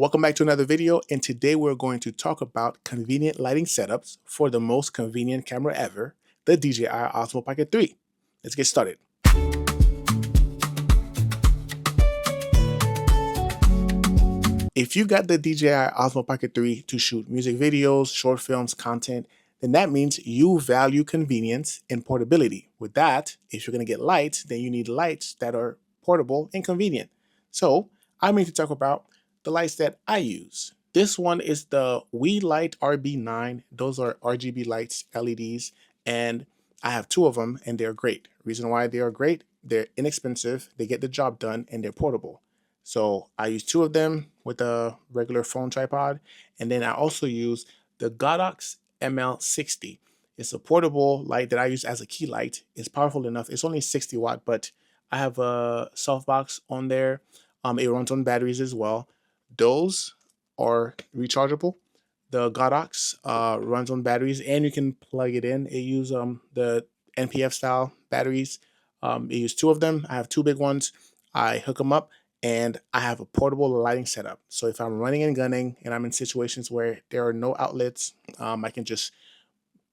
Welcome back to another video, and today we're going to talk about convenient lighting setups for the most convenient camera ever, the DJI Osmo Pocket 3. Let's get started. If you got the DJI Osmo Pocket 3 to shoot music videos, short films, content, then that means you value convenience and portability. With that, if you're going to get lights, then you need lights that are portable and convenient. So I'm going to talk about the lights that I use. This one is the WeLight RB9. Those are RGB lights, LEDs, and I have two of them, and they're great. Reason why they are great, they're inexpensive, they get the job done, and they're portable. So I use two of them with a regular phone tripod, and then I also use the Godox ML60. It's a portable light that I use as a key light. It's powerful enough. It's only 60 watt, but I have a softbox on there. It runs on batteries as well. Those are rechargeable. The Godox runs on batteries, and you can plug it in. It uses the NPF style batteries. I use two of them. I have two big ones. I hook them up, and I have a portable lighting setup. So if I'm running and gunning and I'm in situations where there are no outlets, I can just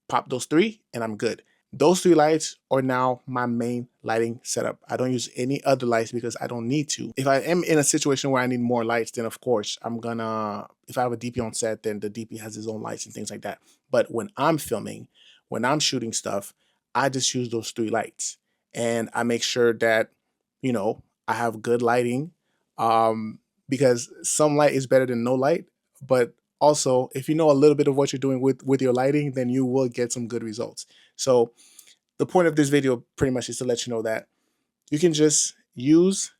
pop those three and I'm good. Those three lights are now my main lighting setup. I don't use any other lights because I don't need to. If I am in a situation where I need more lights, then of course I'm gonna, if I have a DP on set, then the DP has his own lights and things like that. But when I'm filming, when I'm shooting stuff, I just use those three lights. And I make sure that, I have good lighting, because some light is better than no light. But also, if you know a little bit of what you're doing with your lighting, then you will get some good results. So the point of this video pretty much is to let you know that you can just use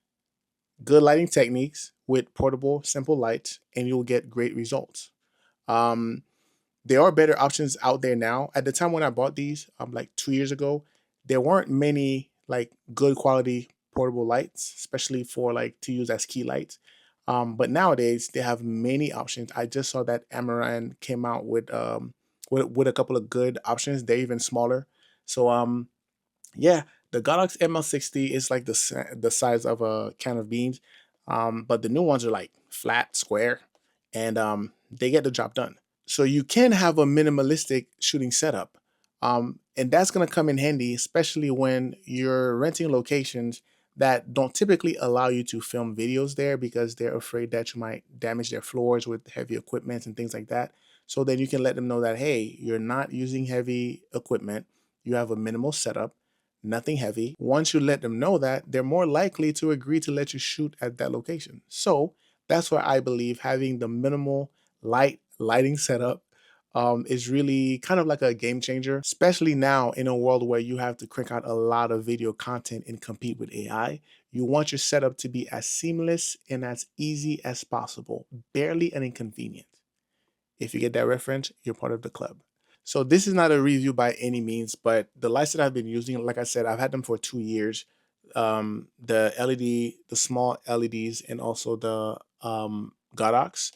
good lighting techniques with portable, simple lights, and you'll get great results. Um, there are better options out there now. At the time when I bought these, like 2 years ago, there weren't many like good quality portable lights, especially for like to use as key lights. But nowadays they have many options. I just saw that Amaran came out with a couple of good options. They're even smaller. So yeah, the Godox ML60 is like the size of a can of beans, but the new ones are like flat, square, and they get the job done. So you can have a minimalistic shooting setup. And that's going to come in handy, especially when you're renting locations that don't typically allow you to film videos there because they're afraid that you might damage their floors with heavy equipment and things like that. So then you can let them know that, hey, you're not using heavy equipment. You have a minimal setup, nothing heavy. Once you let them know that, they're more likely to agree to let you shoot at that location. So that's why I believe having the minimal lighting setup is really kind of like a game changer, especially now in a world where you have to crank out a lot of video content and compete with AI. You want your setup to be as seamless and as easy as possible, barely an inconvenience. If you get that reference, you're part of the club. So this is not a review by any means, but the lights that I've been using, like I said, I've had them for 2 years. The LED, the small LEDs, and also the Godox,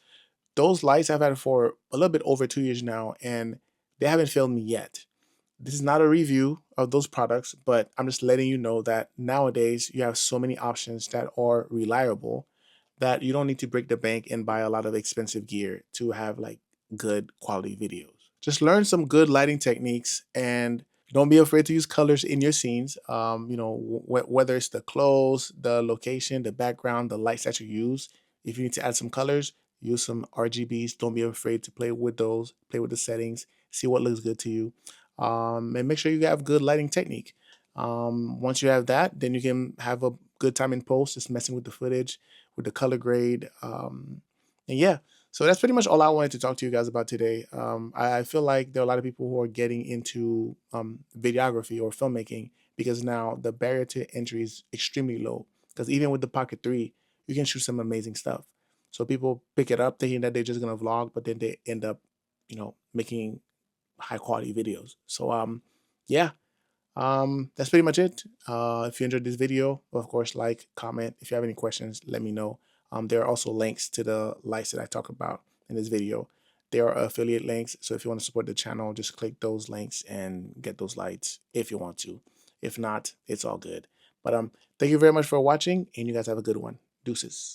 those lights I've had for a little bit over 2 years now, and they haven't failed me yet. This is not a review of those products, but I'm just letting you know that nowadays you have so many options that are reliable that you don't need to break the bank and buy a lot of expensive gear to have like good quality videos. Just learn some good lighting techniques and don't be afraid to use colors in your scenes. Whether it's the clothes, the location, the background, the lights that you use. If you need to add some colors, use some RGBs. Don't be afraid to play with those, play with the settings, see what looks good to you. And make sure you have good lighting technique. Once you have that, then you can have a good time in post, just messing with the footage, with the color grade. And yeah, so that's pretty much all I wanted to talk to you guys about today. I feel like there are a lot of people who are getting into videography or filmmaking because now the barrier to entry is extremely low. Because even with the Pocket 3, you can shoot some amazing stuff. So people pick it up thinking that they're just gonna vlog, but then they end up, making high quality videos. So yeah, that's pretty much it. If you enjoyed this video, of course, like, comment. If you have any questions, let me know. There are also links to the lights that I talk about in this video. There are affiliate links, so if you want to support the channel, just click those links and get those lights if you want to. If not, it's all good. But thank you very much for watching, and you guys have a good one. Deuces.